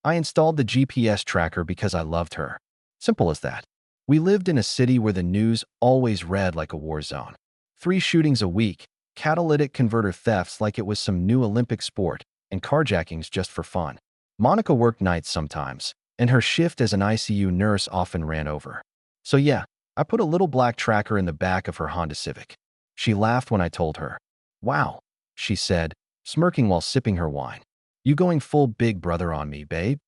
I installed the GPS tracker because I loved her. Simple as that. We lived in a city where the news always read like a war zone. 3 shootings a week, catalytic converter thefts like it was some new Olympic sport, and carjackings just for fun. Monica worked nights sometimes, and her shift as an ICU nurse often ran over. So yeah, I put a little black tracker in the back of her Honda Civic. She laughed when I told her. Wow, she said, smirking while sipping her wine. You going full big brother on me, babe?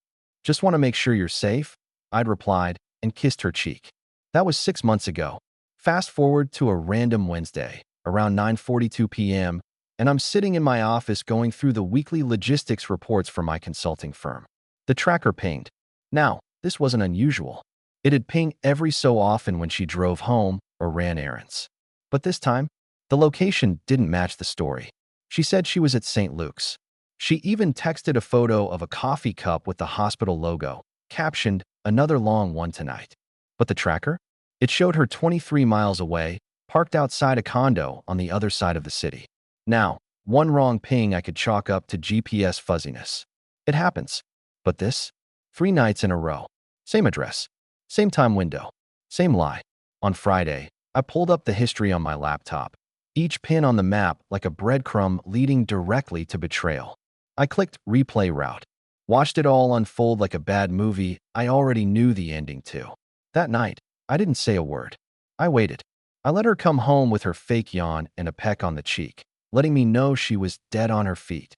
Just want to make sure you're safe, I'd replied, and kissed her cheek. That was 6 months ago. Fast forward to a random Wednesday, around 9:42 p.m., and I'm sitting in my office going through the weekly logistics reports for my consulting firm. The tracker pinged. Now, this wasn't unusual. It'd ping every so often when she drove home or ran errands. But this time, the location didn't match the story. She said she was at St. Luke's. She even texted a photo of a coffee cup with the hospital logo, captioned, "Another long one tonight." But the tracker? It showed her 23 miles away, parked outside a condo on the other side of the city. Now, one wrong ping I could chalk up to GPS fuzziness. It happens. But this? 3 nights in a row. Same address. Same time window. Same lie. On Friday, I pulled up the history on my laptop. Each pin on the map like a breadcrumb leading directly to betrayal. I clicked replay route. Watched it all unfold like a bad movie I already knew the ending to. That night, I didn't say a word. I waited. I let her come home with her fake yawn and a peck on the cheek, letting me know she was dead on her feet.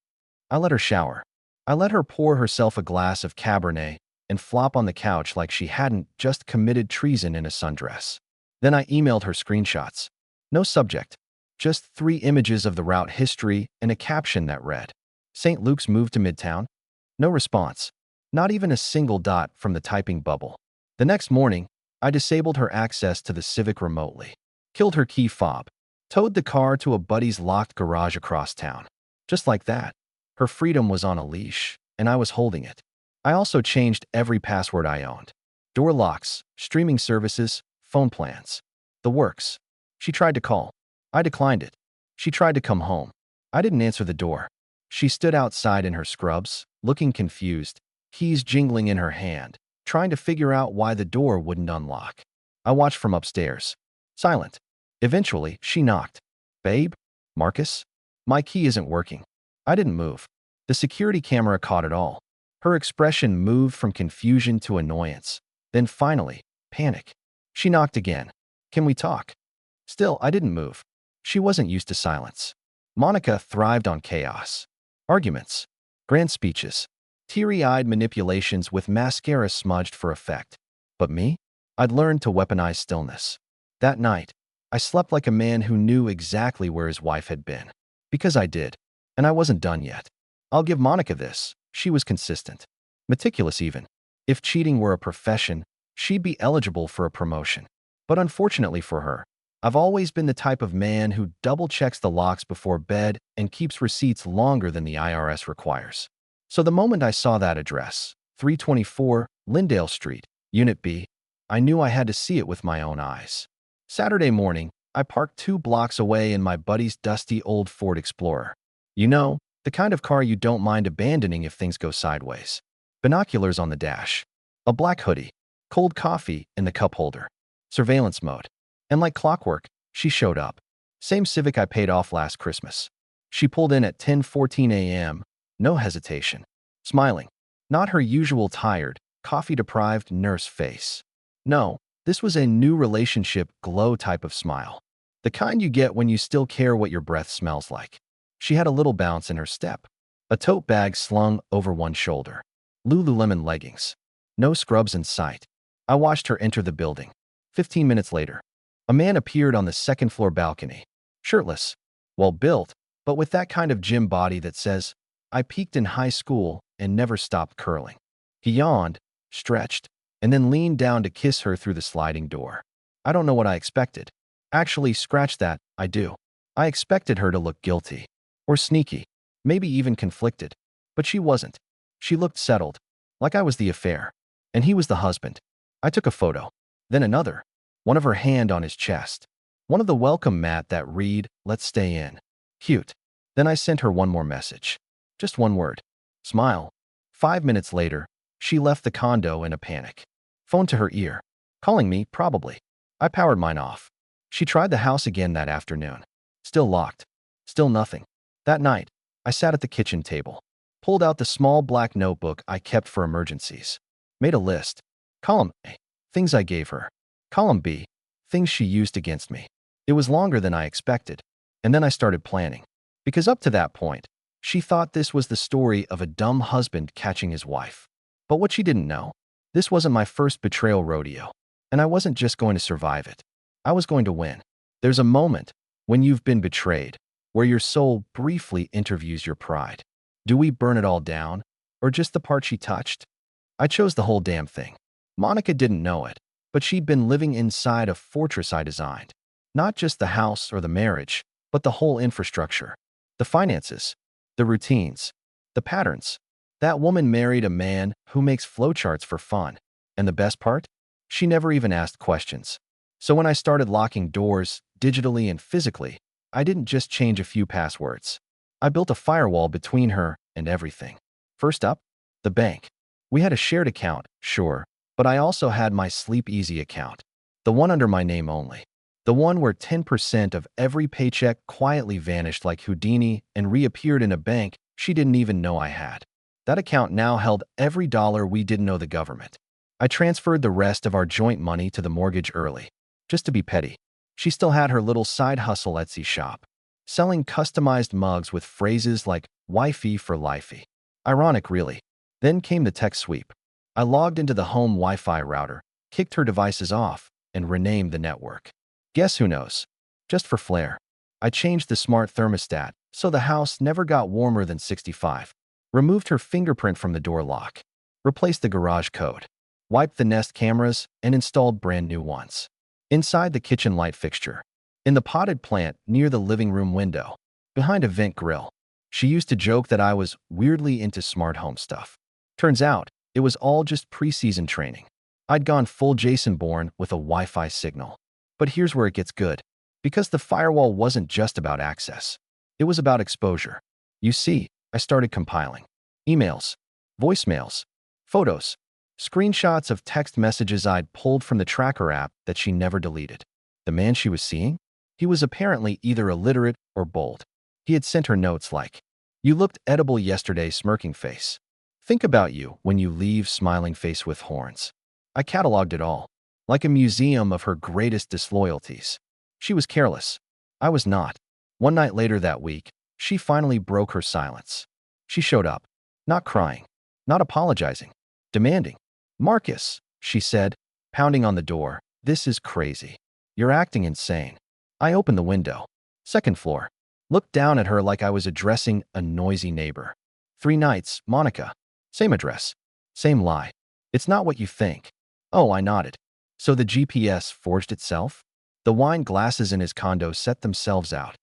I let her shower. I let her pour herself a glass of Cabernet and flop on the couch like she hadn't just committed treason in a sundress. Then I emailed her screenshots. No subject, just 3 images of the route history and a caption that read, "St. Luke's moved to Midtown?" No response. Not even a single dot from the typing bubble. The next morning, I disabled her access to the Civic remotely, killed her key fob, towed the car to a buddy's locked garage across town. Just like that, her freedom was on a leash, and I was holding it. I also changed every password I owned. Door locks, streaming services, phone plans. The works. She tried to call. I declined it. She tried to come home. I didn't answer the door. She stood outside in her scrubs, looking confused, keys jingling in her hand, trying to figure out why the door wouldn't unlock. I watched from upstairs. Silent. Eventually, she knocked. "Babe? Marcus? My key isn't working." I didn't move. The security camera caught it all. Her expression moved from confusion to annoyance. Then finally, panic. She knocked again. "Can we talk?" Still, I didn't move. She wasn't used to silence. Monica thrived on chaos. Arguments. Grand speeches. Teary-eyed manipulations with mascara smudged for effect. But me? I'd learned to weaponize stillness. That night, I slept like a man who knew exactly where his wife had been. Because I did. And I wasn't done yet. I'll give Monica this. She was consistent. Meticulous even. If cheating were a profession, she'd be eligible for a promotion. But unfortunately for her, I've always been the type of man who double-checks the locks before bed and keeps receipts longer than the IRS requires. So the moment I saw that address, 324 Lyndale Street, Unit B, I knew I had to see it with my own eyes. Saturday morning, I parked 2 blocks away in my buddy's dusty old Ford Explorer. You know, the kind of car you don't mind abandoning if things go sideways. Binoculars on the dash. A black hoodie. Cold coffee in the cup holder. Surveillance mode. And like clockwork, she showed up. Same Civic I paid off last Christmas. She pulled in at 10:14 a.m., no hesitation. Smiling. Not her usual tired, coffee-deprived nurse face. No, this was a new relationship glow type of smile. The kind you get when you still care what your breath smells like. She had a little bounce in her step. A tote bag slung over one shoulder. Lululemon leggings. No scrubs in sight. I watched her enter the building. 15 minutes later, a man appeared on the second-floor balcony. Shirtless. Well-built, but with that kind of gym body that says, "I peaked in high school and never stopped curling." He yawned, stretched, and then leaned down to kiss her through the sliding door. I don't know what I expected. Actually, scratch that, I do. I expected her to look guilty. Or sneaky. Maybe even conflicted. But she wasn't. She looked settled. Like I was the affair. And he was the husband. I took a photo. Then another. One of her hand on his chest. One of the welcome mat that read, "Let's stay in." Cute. Then I sent her one more message. Just one word. Smile. 5 minutes later, She left the condo in a panic. Phone to her ear. Calling me, probably. I powered mine off. She tried the house again that afternoon. Still locked. Still nothing. That night, I sat at the kitchen table, pulled out the small black notebook I kept for emergencies, made a list. Column A, things I gave her. Column B, things she used against me. It was longer than I expected, and then I started planning. Because up to that point, she thought this was the story of a dumb husband catching his wife. But what she didn't know, this wasn't my first betrayal rodeo, and I wasn't just going to survive it. I was going to win. There's a moment when you've been betrayed, where your soul briefly interviews your pride. Do we burn it all down, or just the part she touched? I chose the whole damn thing. Monica didn't know it, but she'd been living inside a fortress I designed. Not just the house or the marriage, but the whole infrastructure. The finances, the routines, the patterns. That woman married a man who makes flowcharts for fun. And the best part? She never even asked questions. So when I started locking doors, digitally and physically, I didn't just change a few passwords. I built a firewall between her and everything. First up, the bank. We had a shared account, sure, but I also had my Sleep Easy account. The one under my name only. The one where 10% of every paycheck quietly vanished like Houdini and reappeared in a bank she didn't even know I had. That account now held every dollar we didn't owe the government. I transferred the rest of our joint money to the mortgage early, just to be petty. She still had her little side hustle Etsy shop, selling customized mugs with phrases like wifey for lifey. Ironic, really. Then came the tech sweep. I logged into the home Wi-Fi router, kicked her devices off, and renamed the network. Guess who knows? Just for flair. I changed the smart thermostat so the house never got warmer than 65, removed her fingerprint from the door lock, replaced the garage code, wiped the Nest cameras, and installed brand new ones. Inside the kitchen light fixture, in the potted plant near the living room window, behind a vent grill. She used to joke that I was weirdly into smart home stuff. Turns out, it was all just pre-season training. I'd gone full Jason Bourne with a Wi-Fi signal. But here's where it gets good. Because the firewall wasn't just about access. It was about exposure. You see, I started compiling emails, voicemails, photos, screenshots of text messages I'd pulled from the tracker app that she never deleted. The man she was seeing? He was apparently either illiterate or bold. He had sent her notes like, "You looked edible yesterday, smirking face. Think about you when you leave, smiling face with horns." I cataloged it all, like a museum of her greatest disloyalties. She was careless. I was not. One night later that week, she finally broke her silence. She showed up, not crying, not apologizing, demanding. "Marcus," she said, pounding on the door, "this is crazy. You're acting insane." I opened the window. Second floor. Looked down at her like I was addressing a noisy neighbor. 3 nights, Monica. Same address. Same lie. "It's not what you think." Oh, I nodded. So the GPS forged itself? The wine glasses in his condo set themselves out.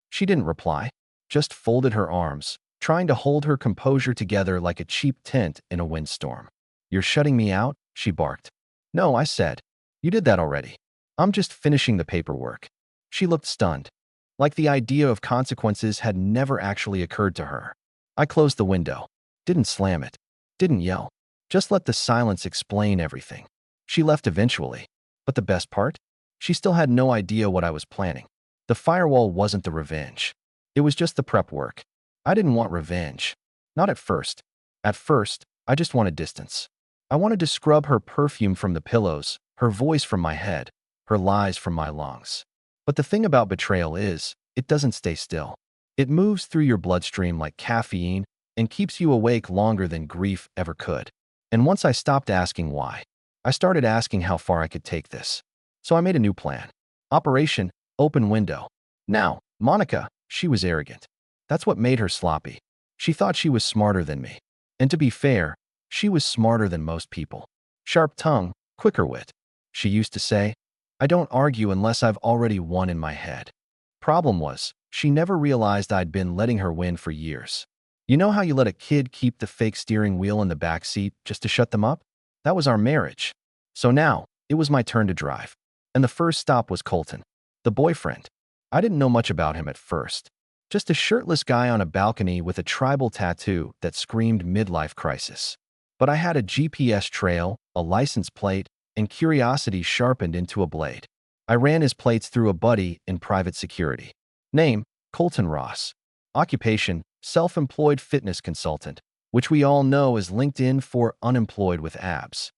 She didn't reply, just folded her arms, trying to hold her composure together like a cheap tent in a windstorm. "You're shutting me out?" she barked. "No," I said. "You did that already. I'm just finishing the paperwork." She looked stunned, like the idea of consequences had never actually occurred to her. I closed the window, didn't slam it, didn't yell, just let the silence explain everything. She left eventually, but the best part? She still had no idea what I was planning. The firewall wasn't the revenge. It was just the prep work. I didn't want revenge. Not at first. At first, I just wanted distance. I wanted to scrub her perfume from the pillows, her voice from my head, her lies from my lungs. But the thing about betrayal is, it doesn't stay still. It moves through your bloodstream like caffeine and keeps you awake longer than grief ever could. And once I stopped asking why, I started asking how far I could take this. So I made a new plan. Operation Open Window. Now, Monica, she was arrogant. That's what made her sloppy. She thought she was smarter than me. And to be fair, she was smarter than most people. Sharp tongue, quicker wit. She used to say, "I don't argue unless I've already won in my head." Problem was, she never realized I'd been letting her win for years. You know how you let a kid keep the fake steering wheel in the back seat just to shut them up? That was our marriage. So now, it was my turn to drive. And the first stop was Colton, the boyfriend. I didn't know much about him at first. Just a shirtless guy on a balcony with a tribal tattoo that screamed midlife crisis. But I had a GPS trail, a license plate, and curiosity sharpened into a blade. I ran his plates through a buddy in private security. Name, Colton Ross. Occupation, self-employed fitness consultant, which we all know is LinkedIn for unemployed with abs.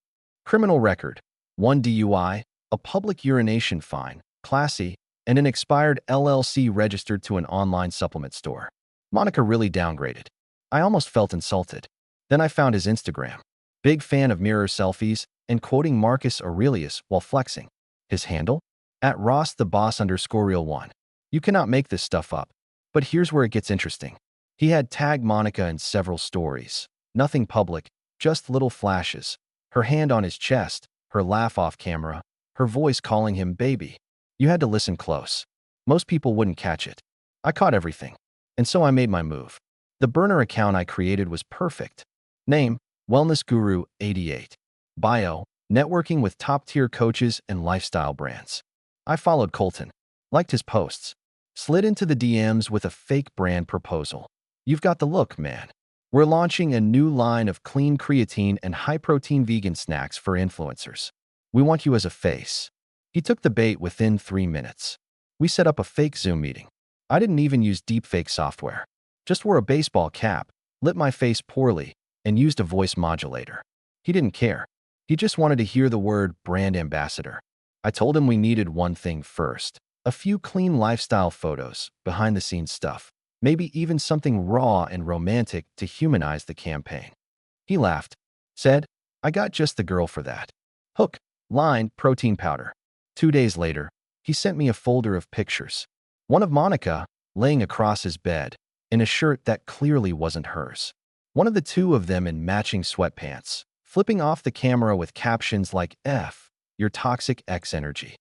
Criminal record, 1 DUI, a public urination fine, classy, and an expired LLC registered to an online supplement store. Monica really downgraded. I almost felt insulted. Then I found his Instagram. Big fan of mirror selfies and quoting Marcus Aurelius while flexing. His handle? At Ross the Boss _real one. You cannot make this stuff up. But here's where it gets interesting. He had tagged Monica in several stories. Nothing public, just little flashes. Her hand on his chest, her laugh off camera, her voice calling him baby. You had to listen close. Most people wouldn't catch it. I caught everything. And so I made my move. The burner account I created was perfect. Name, Wellness Guru 88. Bio, networking with top-tier coaches and lifestyle brands. I followed Colton, liked his posts, slid into the DMs with a fake brand proposal. You've got the look, man. We're launching a new line of clean creatine and high-protein vegan snacks for influencers. We want you as a face. He took the bait within 3 minutes. We set up a fake Zoom meeting. I didn't even use deepfake software. Just wore a baseball cap, lit my face poorly, and used a voice modulator. He didn't care. He just wanted to hear the word brand ambassador. I told him we needed one thing first. A few clean lifestyle photos, behind-the-scenes stuff, maybe even something raw and romantic to humanize the campaign. He laughed, said, I got just the girl for that. Hook, line, protein powder. 2 days later, he sent me a folder of pictures. One of Monica, laying across his bed, in a shirt that clearly wasn't hers. One of the two of them in matching sweatpants, flipping off the camera with captions like F, your toxic X energy.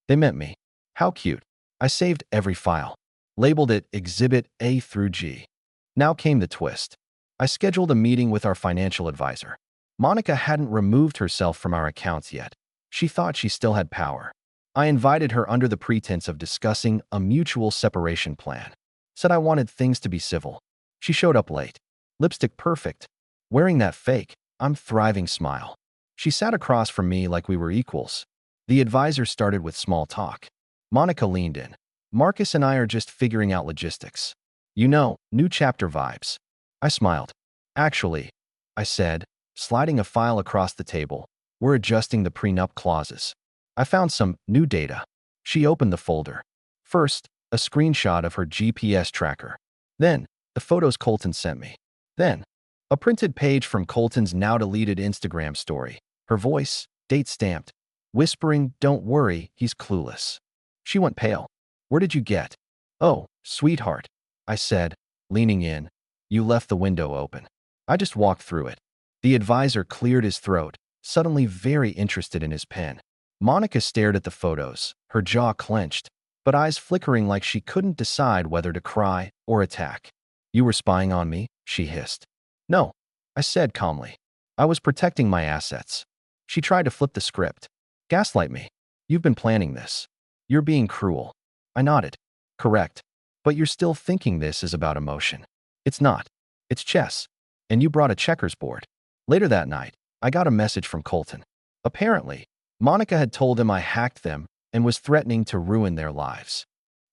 They meant me. How cute. I saved every file, labeled it Exhibit A through G. Now came the twist. I scheduled a meeting with our financial advisor. Monica hadn't removed herself from our accounts yet. She thought she still had power. I invited her under the pretense of discussing a mutual separation plan. Said I wanted things to be civil. She showed up late. Lipstick perfect. Wearing that fake, I'm thriving smile. She sat across from me like we were equals. The advisor started with small talk. Monica leaned in. Marcus and I are just figuring out logistics. You know, new chapter vibes. I smiled. Actually, I said, sliding a file across the table, we're adjusting the prenup clauses. I found some new data. She opened the folder. First, a screenshot of her GPS tracker. Then, the photos Colton sent me. Then, a printed page from Colton's now-deleted Instagram story. Her voice, date-stamped, whispering, don't worry, he's clueless. She went pale. Where did you get? Oh, sweetheart, I said, leaning in. You left the window open. I just walked through it. The advisor cleared his throat, suddenly very interested in his pen. Monica stared at the photos, her jaw clenched, but eyes flickering like she couldn't decide whether to cry or attack. You were spying on me? She hissed. No, I said calmly. I was protecting my assets. She tried to flip the script. Gaslight me. You've been planning this. You're being cruel. I nodded. Correct. But you're still thinking this is about emotion. It's not. It's chess. And you brought a checkers board. Later that night, I got a message from Colton. Apparently, Monica had told him I hacked them and was threatening to ruin their lives.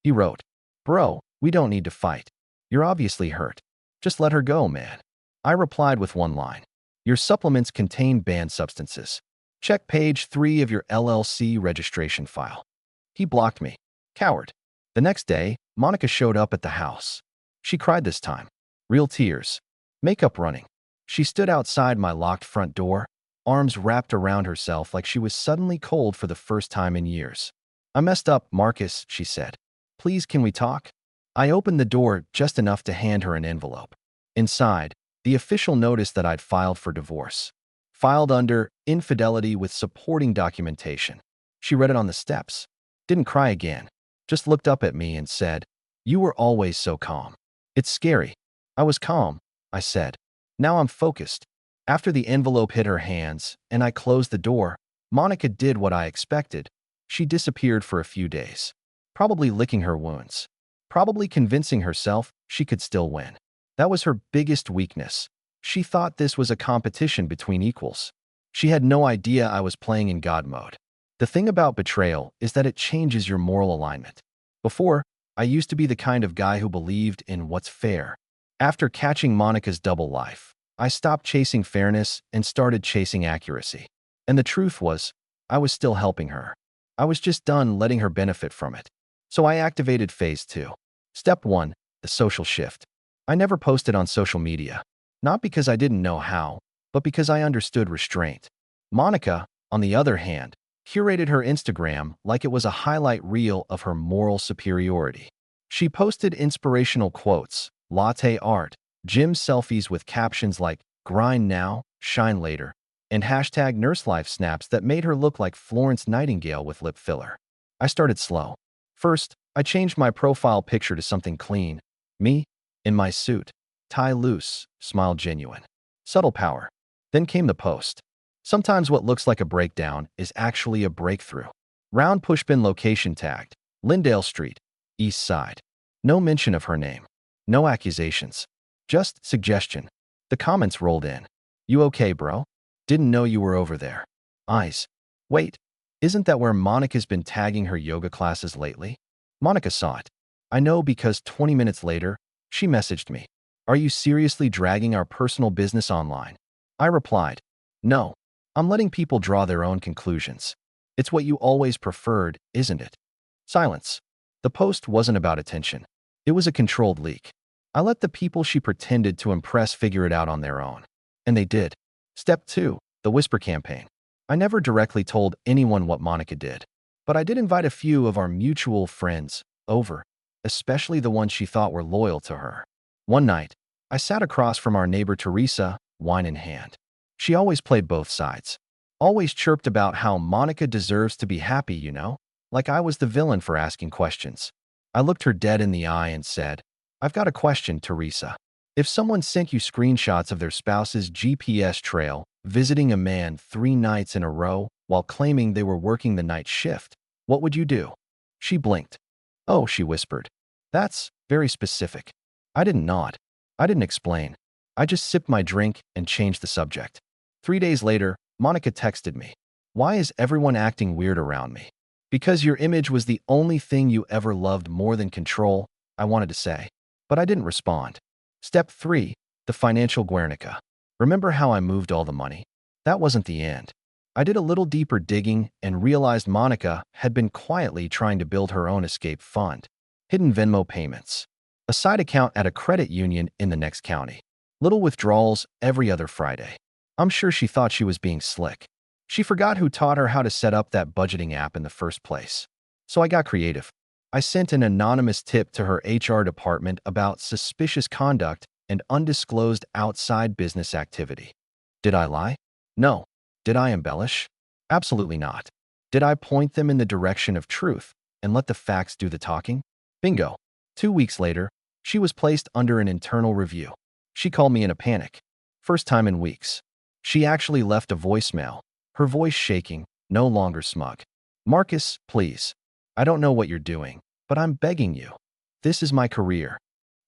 He wrote, Bro, we don't need to fight. You're obviously hurt. Just let her go, man. I replied with one line. Your supplements contain banned substances. Check page 3 of your LLC registration file. He blocked me. Coward. The next day, Monica showed up at the house. She cried this time. Real tears. Makeup running. She stood outside my locked front door, arms wrapped around herself like she was suddenly cold for the first time in years. I messed up, Marcus, she said. Please, can we talk? I opened the door just enough to hand her an envelope. Inside, the official notice that I'd filed for divorce. Filed under infidelity with supporting documentation. She read it on the steps. Didn't cry again. Just looked up at me and said, You were always so calm. It's scary. I was calm, I said. Now I'm focused. After the envelope hit her hands and I closed the door, Monica did what I expected. She disappeared for a few days. Probably licking her wounds. Probably convincing herself she could still win. That was her biggest weakness. She thought this was a competition between equals. She had no idea I was playing in God mode. The thing about betrayal is that it changes your moral alignment. Before, I used to be the kind of guy who believed in what's fair. After catching Monica's double life, I stopped chasing fairness and started chasing accuracy. And the truth was, I was still helping her. I was just done letting her benefit from it. So I activated phase 2. Step 1, the social shift. I never posted on social media. Not because I didn't know how, but because I understood restraint. Monica, on the other hand, curated her Instagram like it was a highlight reel of her moral superiority. She posted inspirational quotes, latte art, gym selfies with captions like "grind now, shine later," and hashtag nurse life snaps that made her look like Florence Nightingale with lip filler. I started slow. First, I changed my profile picture to something clean. Me, in my suit, tie loose, smile genuine. Subtle power. Then came the post. Sometimes what looks like a breakdown is actually a breakthrough. Round pushpin location tagged. Lyndale Street, East Side. No mention of her name. No accusations. Just suggestion. The comments rolled in. You okay, bro? Didn't know you were over there. Eyes. Wait, isn't that where Monica's been tagging her yoga classes lately? Monica saw it. I know because 20 minutes later, she messaged me. Are you seriously dragging our personal business online? I replied, no. I'm letting people draw their own conclusions. It's what you always preferred, isn't it? Silence. The post wasn't about attention. It was a controlled leak. I let the people she pretended to impress figure it out on their own. And they did. Step 2, the whisper campaign. I never directly told anyone what Monica did, but I did invite a few of our mutual friends over, especially the ones she thought were loyal to her. One night, I sat across from our neighbor Teresa, wine in hand. She always played both sides. Always chirped about how Monica deserves to be happy, you know? Like I was the villain for asking questions. I looked her dead in the eye and said, I've got a question, Teresa. If someone sent you screenshots of their spouse's GPS trail, visiting a man 3 nights in a row while claiming they were working the night shift, what would you do? She blinked. Oh, she whispered. That's very specific. I didn't nod. I didn't explain. I just sipped my drink and changed the subject. 3 days later, Monica texted me. Why is everyone acting weird around me? Because your image was the only thing you ever loved more than control, I wanted to say. But I didn't respond. Step 3, the financial Guernica. Remember how I moved all the money? That wasn't the end. I did a little deeper digging and realized Monica had been quietly trying to build her own escape fund. Hidden Venmo payments. A side account at a credit union in the next county. Little withdrawals every other Friday. I'm sure she thought she was being slick. She forgot who taught her how to set up that budgeting app in the first place. So I got creative. I sent an anonymous tip to her HR department about suspicious conduct and undisclosed outside business activity. Did I lie? No. Did I embellish? Absolutely not. Did I point them in the direction of truth and let the facts do the talking? Bingo. 2 weeks later, she was placed under an internal review. She called me in a panic. First time in weeks. She actually left a voicemail, her voice shaking, no longer smug. Marcus, please. I don't know what you're doing, but I'm begging you. This is my career.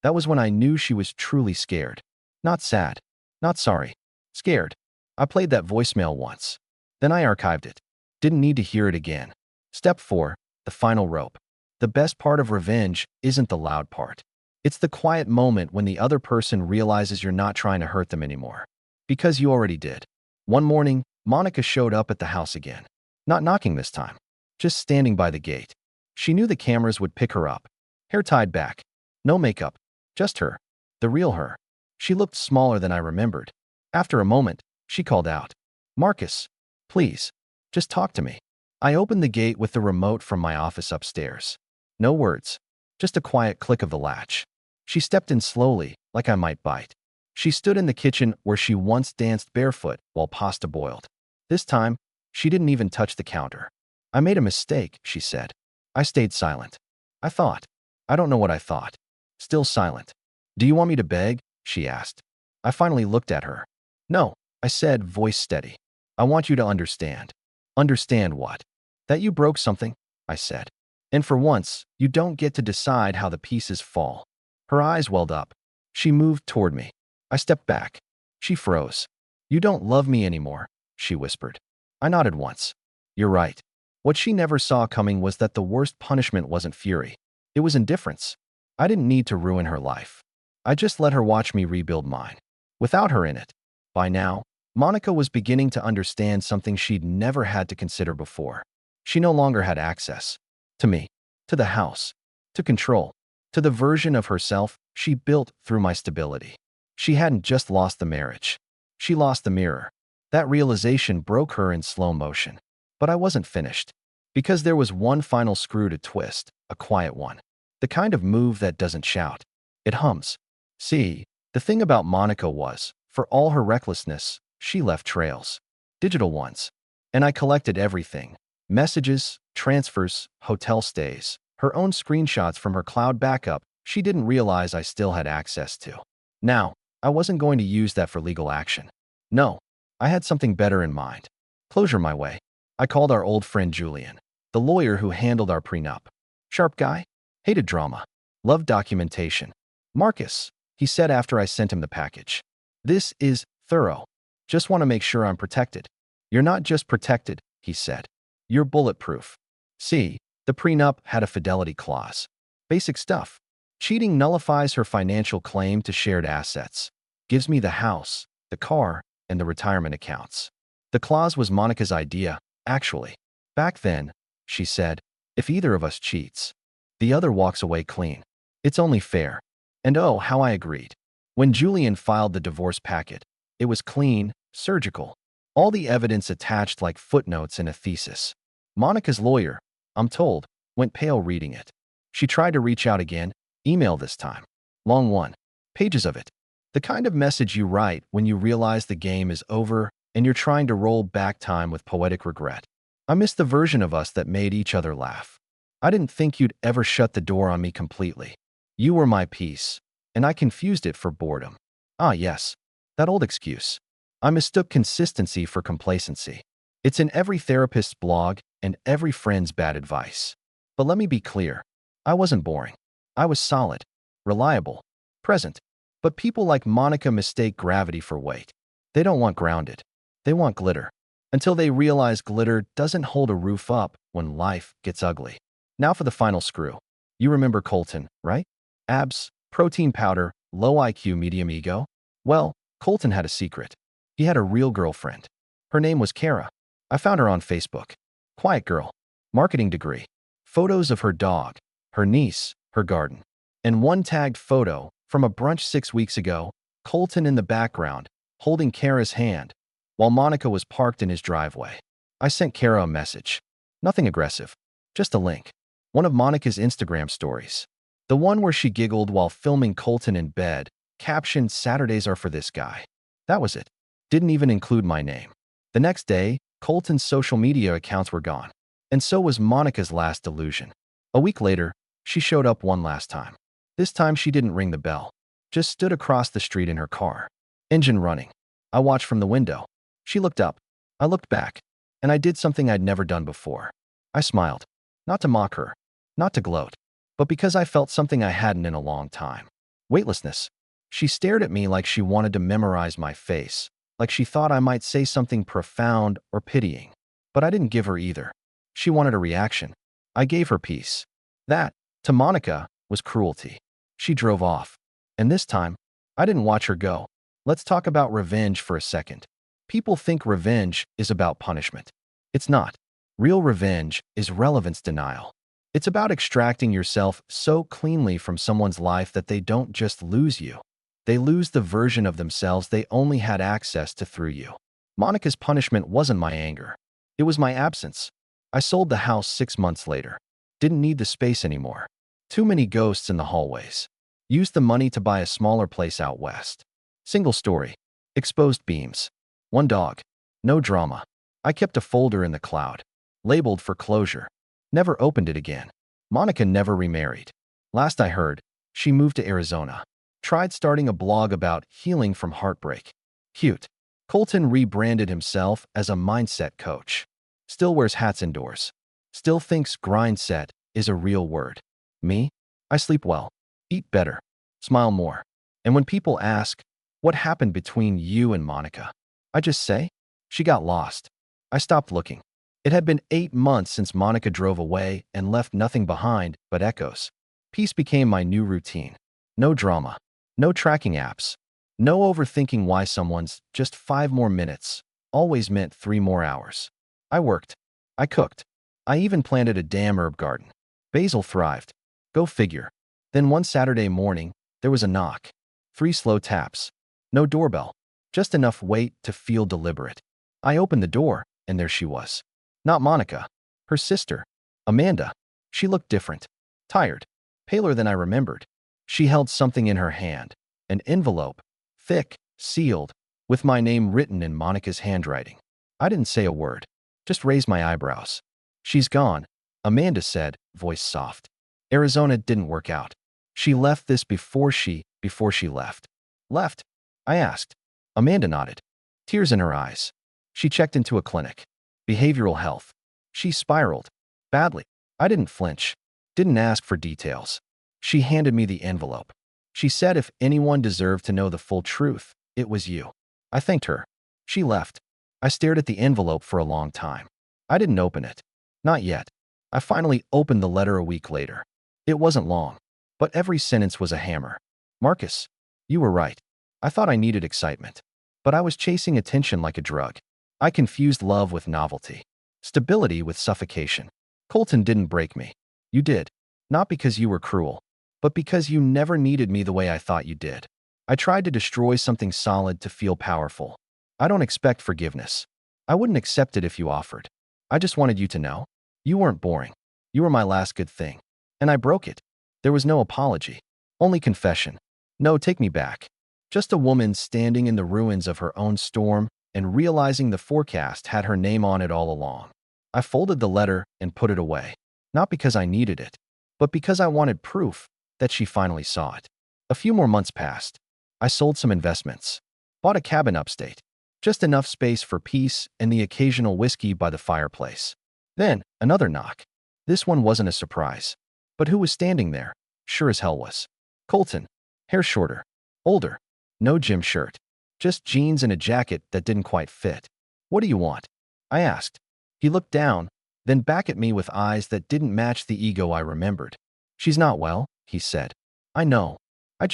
That was when I knew she was truly scared. Not sad. Not sorry. Scared. I played that voicemail once. Then I archived it. Didn't need to hear it again. Step 4, the final rope. The best part of revenge isn't the loud part. It's the quiet moment when the other person realizes you're not trying to hurt them anymore. Because you already did. One morning, Monica showed up at the house again. Not knocking this time. Just standing by the gate. She knew the cameras would pick her up. Hair tied back. No makeup. Just her. The real her. She looked smaller than I remembered. After a moment, she called out, Marcus, please, just talk to me. I opened the gate with the remote from my office upstairs. No words. Just a quiet click of the latch. She stepped in slowly, like I might bite. She stood in the kitchen where she once danced barefoot while pasta boiled. This time, she didn't even touch the counter. I made a mistake, she said. I stayed silent. I thought. I don't know what I thought. Still silent. Do you want me to beg? She asked. I finally looked at her. No, I said, voice steady. I want you to understand. Understand what? That you broke something, I said. And for once, you don't get to decide how the pieces fall. Her eyes welled up. She moved toward me. I stepped back. She froze. You don't love me anymore, she whispered. I nodded once. You're right. What she never saw coming was that the worst punishment wasn't fury. It was indifference. I didn't need to ruin her life. I just let her watch me rebuild mine. Without her in it. By now, Monica was beginning to understand something she'd never had to consider before. She no longer had access. To me. To the house. To control. To the version of herself she built through my stability. She hadn't just lost the marriage. She lost the mirror. That realization broke her in slow motion. But I wasn't finished. Because there was one final screw to twist, a quiet one. The kind of move that doesn't shout. It hums. See, the thing about Monica was, for all her recklessness, she left trails. Digital ones. And I collected everything. Messages, transfers, hotel stays, her own screenshots from her cloud backup she didn't realize I still had access to. Now, I wasn't going to use that for legal action. No, I had something better in mind. Closure my way. I called our old friend Julian, the lawyer who handled our prenup. Sharp guy, hated drama, loved documentation. Marcus, he said after I sent him the package. This is thorough. Just want to make sure I'm protected. You're not just protected, he said. You're bulletproof. See, the prenup had a fidelity clause. Basic stuff. Cheating nullifies her financial claim to shared assets. Gives me the house, the car, and the retirement accounts. The clause was Monica's idea, actually. Back then, she said, if either of us cheats, the other walks away clean. It's only fair. And oh, how I agreed. When Julian filed the divorce packet, it was clean, surgical. All the evidence attached like footnotes in a thesis. Monica's lawyer, I'm told, went pale reading it. She tried to reach out again, email this time. Long one. Pages of it. The kind of message you write when you realize the game is over and you're trying to roll back time with poetic regret. I miss the version of us that made each other laugh. I didn't think you'd ever shut the door on me completely. You were my peace, and I confused it for boredom. Ah, yes, that old excuse. I mistook consistency for complacency. It's in every therapist's blog and every friend's bad advice. But let me be clear. I wasn't boring. I was solid, reliable, present. But people like Monica mistake gravity for weight. They don't want grounded. They want glitter. Until they realize glitter doesn't hold a roof up when life gets ugly. Now for the final screw. You remember Colton, right? Abs, protein powder, low IQ, medium ego? Well, Colton had a secret. He had a real girlfriend. Her name was Kara. I found her on Facebook. Quiet girl. Marketing degree. Photos of her dog, her niece, her garden. And one tagged photo from a brunch 6 weeks ago, Colton in the background, holding Kara's hand, while Monica was parked in his driveway. I sent Kara a message. Nothing aggressive. Just a link. One of Monica's Instagram stories. The one where she giggled while filming Colton in bed, captioned Saturdays are for this guy. That was it. Didn't even include my name. The next day, Colton's social media accounts were gone. And so was Monica's last delusion. A week later, she showed up one last time. This time she didn't ring the bell. Just stood across the street in her car. Engine running. I watched from the window. She looked up. I looked back. And I did something I'd never done before. I smiled. Not to mock her. Not to gloat. But because I felt something I hadn't in a long time. Weightlessness. She stared at me like she wanted to memorize my face. Like she thought I might say something profound or pitying. But I didn't give her either. She wanted a reaction. I gave her peace. That, to Monica, was cruelty. She drove off. And this time, I didn't watch her go. Let's talk about revenge for a second. People think revenge is about punishment. It's not. Real revenge is relevance denial. It's about extracting yourself so cleanly from someone's life that they don't just lose you. They lose the version of themselves they only had access to through you. Monica's punishment wasn't my anger. It was my absence. I sold the house 6 months later. Didn't need the space anymore. Too many ghosts in the hallways. Used the money to buy a smaller place out west. Single story. Exposed beams. One dog. No drama. I kept a folder in the cloud. Labeled for closure. Never opened it again. Monica never remarried. Last I heard, she moved to Arizona. Tried starting a blog about healing from heartbreak. Cute. Colton rebranded himself as a mindset coach. Still wears hats indoors. Still thinks grindset is a real word. Me? I sleep well. Eat better. Smile more. And when people ask, What happened between you and Monica? I just say? She got lost. I stopped looking. It had been 8 months since Monica drove away and left nothing behind but echoes. Peace became my new routine. No drama. No tracking apps. No overthinking why someone's just 5 more minutes always meant 3 more hours. I worked. I cooked. I even planted a damn herb garden. Basil thrived. Go figure. Then one Saturday morning, there was a knock. 3 slow taps. No doorbell. Just enough weight to feel deliberate. I opened the door, and there she was. Not Monica. Her sister. Amanda. She looked different. Tired. Paler than I remembered. She held something in her hand. An envelope. Thick. Sealed. With my name written in Monica's handwriting. I didn't say a word. Just raised my eyebrows. She's gone, Amanda said, voice soft. Arizona didn't work out. She left this before she left. Left? I asked. Amanda nodded. Tears in her eyes. She checked into a clinic. Behavioral health. She spiraled. Badly. I didn't flinch. Didn't ask for details. She handed me the envelope. She said if anyone deserved to know the full truth, it was you. I thanked her. She left. I stared at the envelope for a long time. I didn't open it. Not yet. I finally opened the letter a week later. It wasn't long, but every sentence was a hammer. Marcus, you were right. I thought I needed excitement, but I was chasing attention like a drug. I confused love with novelty, stability with suffocation. Colton didn't break me. You did. Not because you were cruel, but because you never needed me the way I thought you did. I tried to destroy something solid to feel powerful. I don't expect forgiveness. I wouldn't accept it if you offered. I just wanted you to know. You weren't boring. You were my last good thing. And I broke it. There was no apology. Only confession. No, take me back. Just a woman standing in the ruins of her own storm and realizing the forecast had her name on it all along. I folded the letter and put it away. Not because I needed it, but because I wanted proof that she finally saw it. A few more months passed. I sold some investments. Bought a cabin upstate. Just enough space for peace and the occasional whiskey by the fireplace. Then, another knock. This one wasn't a surprise. But who was standing there? Sure as hell was. Colton. Hair shorter. Older. No gym shirt. Just jeans and a jacket that didn't quite fit. What do you want? I asked. He looked down, then back at me with eyes that didn't match the ego I remembered. She's not well, he said. I know. I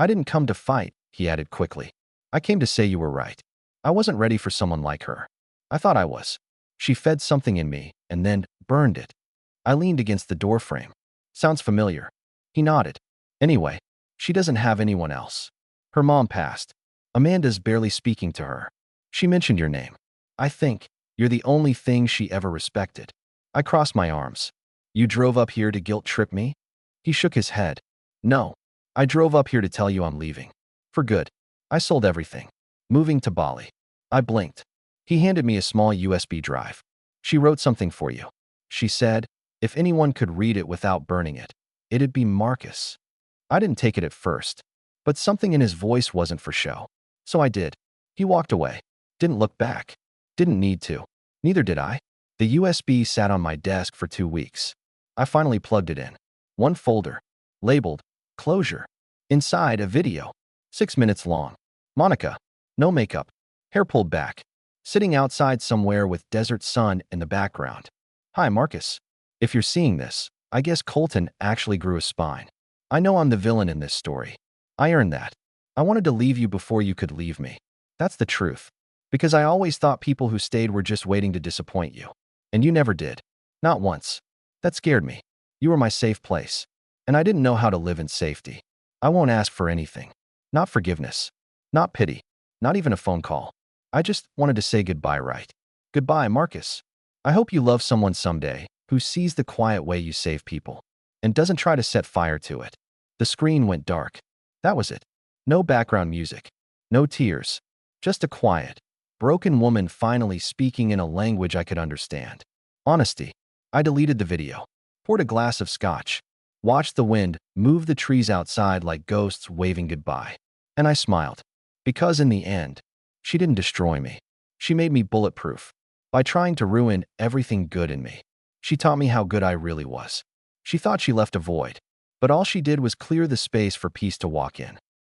didn't come to fight, he added quickly. I came to say you were right. I wasn't ready for someone like her. I thought I was. She fed something in me and then burned it. I leaned against the doorframe. Sounds familiar. He nodded. Anyway, she doesn't have anyone else. Her mom passed. Amanda's barely speaking to her. She mentioned your name. I think you're the only thing she ever respected. I crossed my arms. You drove up here to guilt trip me? He shook his head. No. I drove up here to tell you I'm leaving. For good. I sold everything. Moving to Bali. I blinked. He handed me a small USB drive. She wrote something for you. She said, if anyone could read it without burning it, it'd be Marcus. I didn't take it at first, but something in his voice wasn't for show. So I did. He walked away. Didn't look back. Didn't need to. Neither did I. The USB sat on my desk for 2 weeks. I finally plugged it in. One folder. Labeled, Closure. Inside, a video. 6 minutes long. Monica. No makeup. Hair pulled back. Sitting outside somewhere with desert sun in the background. Hi, Marcus. If you're seeing this, I guess Colton actually grew a spine. I know I'm the villain in this story. I earned that. I wanted to leave you before you could leave me. That's the truth. Because I always thought people who stayed were just waiting to disappoint you. And you never did. Not once. That scared me. You were my safe place. And I didn't know how to live in safety. I won't ask for anything. Not forgiveness. Not pity. Not even a phone call. I just wanted to say goodbye right. Goodbye, Marcus. I hope you love someone someday who sees the quiet way you save people and doesn't try to set fire to it. The screen went dark. That was it. No background music. No tears. Just a quiet, broken woman finally speaking in a language I could understand. Honesty. I deleted the video. Poured a glass of scotch. Watched the wind move the trees outside like ghosts waving goodbye. And I smiled. Because in the end, she didn't destroy me. She made me bulletproof. By trying to ruin everything good in me. She taught me how good I really was. She thought she left a void. But all she did was clear the space for peace to walk in.